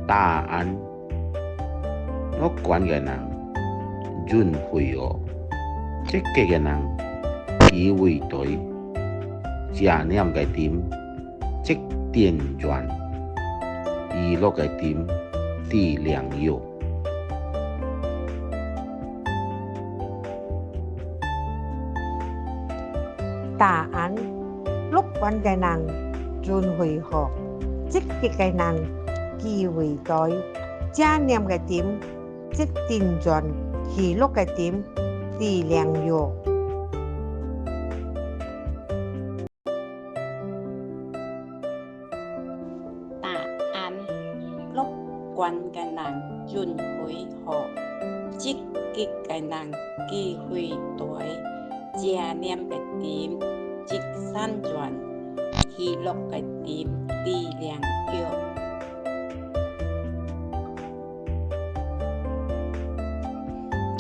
答案，樂觀嘅人準會學，積極嘅人機會多，正念嘅點即電源，娛樂嘅點地良藥。答案，樂觀嘅人準會學，積極嘅人機會多，正念嘅點即電源，娛樂嘅點地良藥。答案，樂觀嘅人準會學，積極嘅人機會多，正念嘅點即電源，娛樂嘅點地良藥。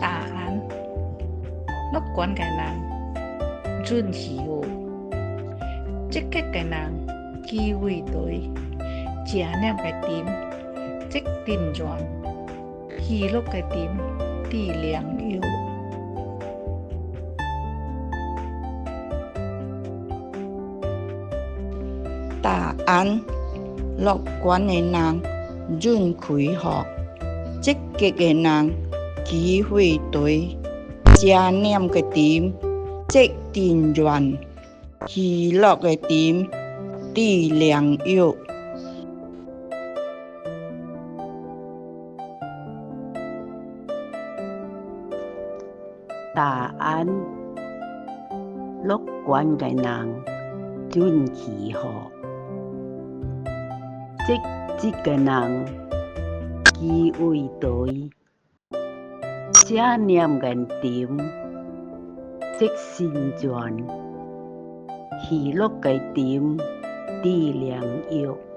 答案，樂觀嘅人準會學，積極嘅人機會多，正念嘅點即電源，娛樂嘅點地良藥。答案，樂觀嘅人準會學，積極嘅人機會多，正念嘅點即電源，娛樂嘅點地良藥。答案，樂觀嘅人準會學，積極嘅人機會多，正念嘅點即電源，娛樂嘅點地良藥。